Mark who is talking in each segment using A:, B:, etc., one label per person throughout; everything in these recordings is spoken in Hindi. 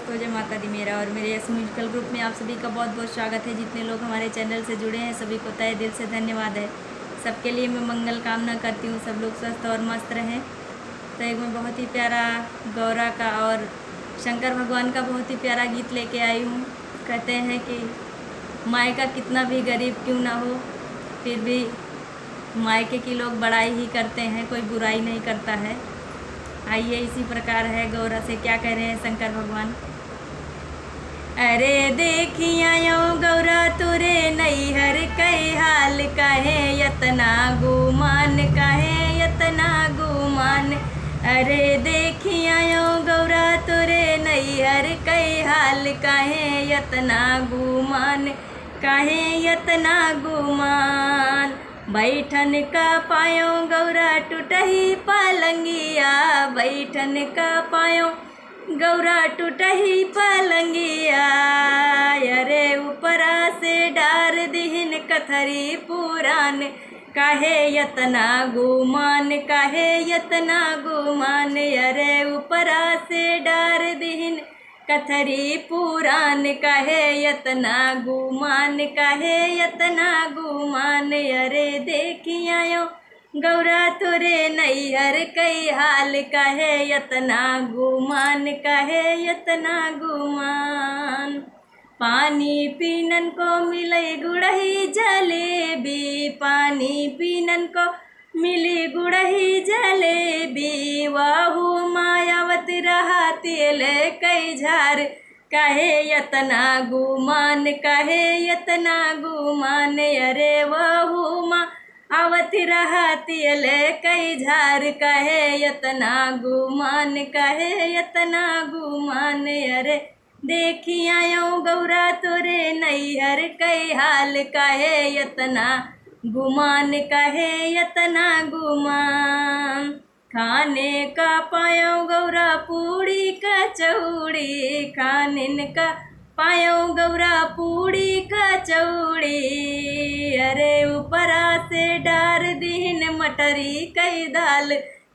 A: दोस्तों, जय माता दी। मेरा और मेरे यस म्यूजिकल ग्रुप में आप सभी का बहुत बहुत स्वागत है। जितने लोग हमारे चैनल से जुड़े हैं सभी को तहे दिल से धन्यवाद है। सबके लिए मैं मंगल कामना करती हूँ, सब लोग स्वस्थ और मस्त रहें। तो एक मैं बहुत ही प्यारा गौरा का और शंकर भगवान का बहुत ही प्यारा गीत लेके आई हूँ। कहते हैं कि मायका कितना भी गरीब क्यों ना हो, फिर भी मायके की लोग बड़ाई ही करते हैं, कोई बुराई नहीं करता है। आइए इसी प्रकार है गौरा से क्या कह रहे हैं शंकर भगवान। अरे देखिया यो गौरा तुरे नैहर कई हाल कहे यतना गुमान, कहे यतना गुमान। अरे देखिया यो गौरा तुरे नैहर कई हाल कहे यतना गुमान, कहे यतना गुमान। बैठन का पायो गौरा टूटही पलंगिया, बैठन का पायो गौरा टूटही पलंगिया। अरे ऊपरा से डार दिहिन कथरी पुरान, काहे यतना गुमान, काहे यतना गुमान। अरे ऊपरा से डार दिहिन कथरी पुरान, काहे यतना गुमान, काहे यतना गुमान। अरे देखिया यो गौरा तुरे नैहर कई हाल कहे यतना गुमान, कहे यतना गुमान। पानी पीनन को मिले गुड़ही जलेबी, पानी पीनन को मिली गुड़ही जलेबी। वाहू मायावत रहा तेल कई झार, कहे यतना गुमान, कहे यतना गुमान। अरे वाहू माँ आवत रहा तेल कई झार, कहे यतना गुमान, कहे यतना गुमान। अरे देखिया यो गौरा तोरे नैहर कई हाल, कहे यतना गुमान, कहे यतना गुमान। खाने का पायो गौरा पूड़ी कचौड़ी, खाने का पायो गौरा पूड़ी कचौड़ी। अरे ऊपरा से डार दीन मटरी कई दाल,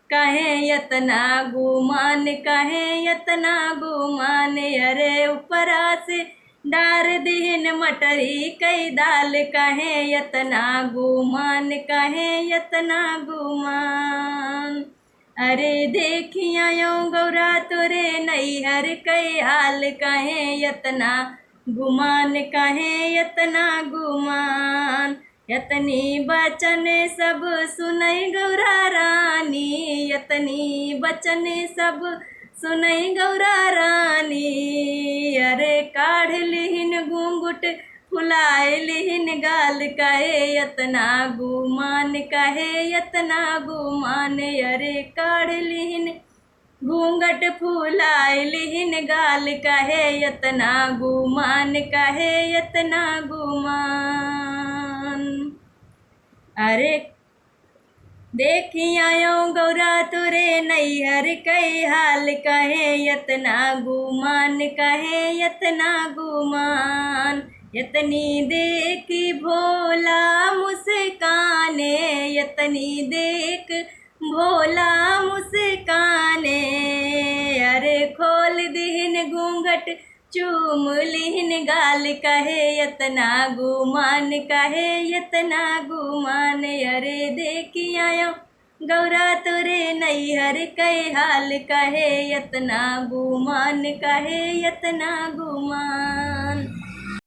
A: कहे यतना गुमान, कहे यतना गुमान। अरे ऊपरा से डार दीन मटरी कई दाल, कहे यतना गुमान, कहे यतना गुमान। अरे देखिया यो गौरा तोरे नैहर कई हाल, कहे यतना गुमान, कहे यतना गुमान। यतनी बचन सब सुनई गौरा रानी, यतनी बचन सब सुनई गौरा रानी। अरे काढ़ लिहिन घूंघट फुलाए लिहिन गाल, कहे यतना गुमान, कहे यतना गुमान। अरे काढ़ लिहिन घूंघट फुलाए लिहिन गाल, कहे यतना गुमान, कहे यतना गुमान। अरे देखिया यो गौरा तुरे नैहर कई हाल, कहे यतना गुमान, कहे यतना गुमान। यतनी देख भोला मुस्काने, यतनी देख भोला मुस्काने। अरे खोल दिहिन घूंघट चूम लिहिन गाल, कहे यतना गुमान, कहे यतना गुमान। अरे देखिया यो गौरा तोरे नैहर कई हाल, कहे यतना गुमान, कहे यतना गुमान।